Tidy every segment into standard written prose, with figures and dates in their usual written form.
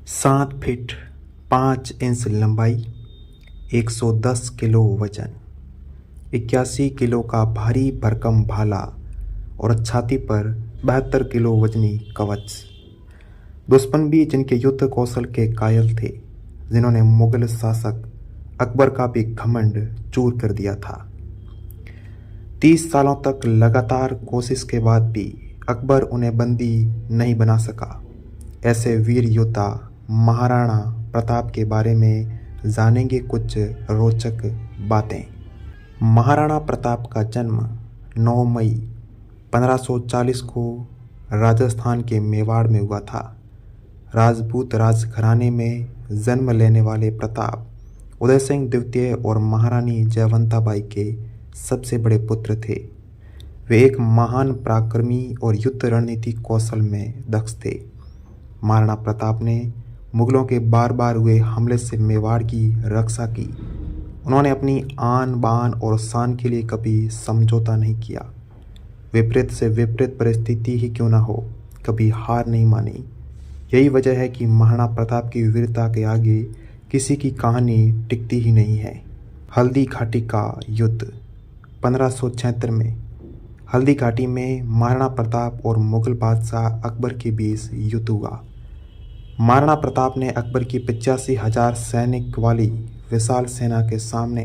7 feet 5 inch लंबाई, 110 kilo वजन, 81 kilo का भारी भरकम भाला और छाती पर 72 किलो वजनी कवच। दुश्मन भी जिनके युद्ध कौशल के कायल थे, जिन्होंने मुगल शासक अकबर का भी घमंड चूर कर दिया था। 30 सालों तक लगातार कोशिश के बाद भी अकबर उन्हें बंदी नहीं बना सका। ऐसे वीर योद्धा महाराणा प्रताप के बारे में जानेंगे कुछ रोचक बातें। महाराणा प्रताप का जन्म 9 मई 1540 को राजस्थान के मेवाड़ में हुआ था। राजपूत राजघराने में जन्म लेने वाले प्रताप उदय सिंह द्वितीय और महारानी जयवंताबाई के सबसे बड़े पुत्र थे। वे एक महान पराक्रमी और युद्ध रणनीति कौशल में दक्ष थे। महाराणा प्रताप ने मुगलों के बार बार हुए हमले से मेवाड़ की रक्षा की। उन्होंने अपनी आन बान और शान के लिए कभी समझौता नहीं किया। विपरीत से विपरीत परिस्थिति ही क्यों ना हो, कभी हार नहीं मानी। यही वजह है कि महाराणा प्रताप की वीरता के आगे किसी की कहानी टिकती ही नहीं है। हल्दी घाटी का युद्ध 1576 में हल्दी घाटी में महाराणा प्रताप और मुगल बादशाह अकबर के बीच युद्ध हुआ। महाराणा प्रताप ने अकबर की 85,000 सैनिक वाली विशाल सेना के सामने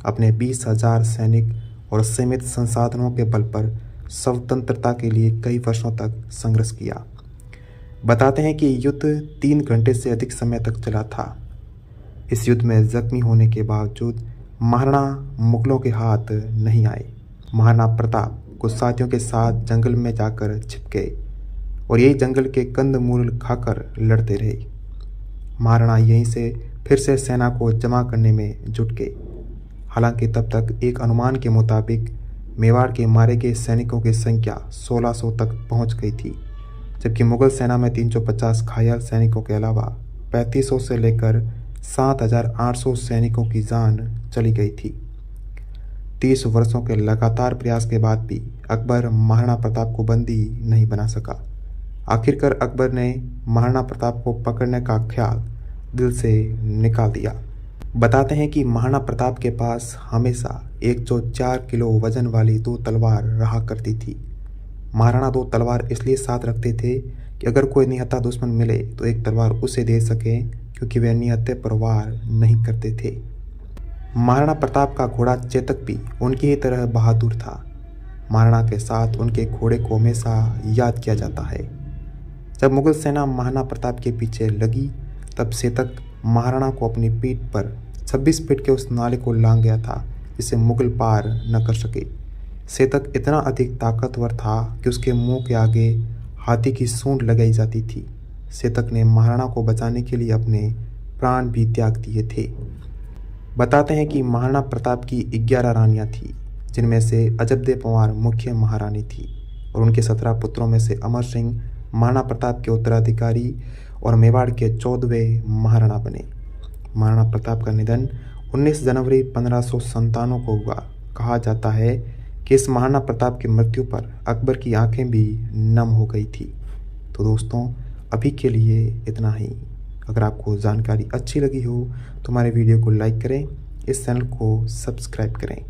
अपने 20,000 सैनिक और सीमित संसाधनों के बल पर स्वतंत्रता के लिए कई वर्षों तक संघर्ष किया। बताते हैं कि युद्ध 3 घंटे से अधिक समय तक चला था। इस युद्ध में जख्मी होने के बावजूद महाराणा मुगलों के हाथ नहीं आए। महाराणा प्रताप कुछ साथियों के साथ जंगल में जाकर छिप गए और यही जंगल के कंदमूल खाकर लड़ते रहे। महाराणा यहीं से फिर से सेना को जमा करने में जुट गए। हालांकि तब तक एक अनुमान के मुताबिक मेवाड़ के मारे गए सैनिकों की संख्या 1600 तक पहुंच गई थी, जबकि मुगल सेना में 350 घायल सैनिकों के अलावा 3500 से लेकर 7,800 सैनिकों की जान चली गई थी। 30 वर्षों के लगातार प्रयास के बाद भी अकबर महाराणा प्रताप को बंदी नहीं बना सका। आखिरकार अकबर ने महाराणा प्रताप को पकड़ने का ख्याल दिल से निकाल दिया। बताते हैं कि महाराणा प्रताप के पास हमेशा 104 किलो वजन वाली 2 तलवार रहा करती थी। महाराणा 2 तलवार इसलिए साथ रखते थे कि अगर कोई निहत्था दुश्मन मिले तो एक तलवार उसे दे सके, क्योंकि वे निहत्थे पर वार नहीं करते थे। महाराणा प्रताप का घोड़ा चेतक भी उनकी ही तरह बहादुर था। महाराणा के साथ उनके घोड़े को हमेशा याद किया जाता है। जब मुगल सेना महाराणा प्रताप के पीछे लगी, तब चेतक महाराणा को अपनी पीठ पर 26 फीट के उस नाले को लांघ गया था जिसे मुगल पार न कर सके। चेतक इतना अधिक ताकतवर था कि उसके मुंह के आगे हाथी की सूंड लगाई जाती थी। चेतक ने महाराणा को बचाने के लिए अपने प्राण भी त्याग दिए थे। बताते हैं कि महाराणा प्रताप की 11 रानियां थीं, जिनमें से अजबदे पंवार मुख्य महारानी थी और उनके 17 पुत्रों में से अमर सिंह महाराणा प्रताप के उत्तराधिकारी और मेवाड़ के 14वें महाराणा बने। महाराणा प्रताप का निधन 19 जनवरी 1597 को हुआ। कहा जाता है कि इस महाराणा प्रताप की मृत्यु पर अकबर की आंखें भी नम हो गई थी। तो दोस्तों, अभी के लिए इतना ही। अगर आपको जानकारी अच्छी लगी हो तो हमारे वीडियो को लाइक करें, इस चैनल को सब्सक्राइब करें।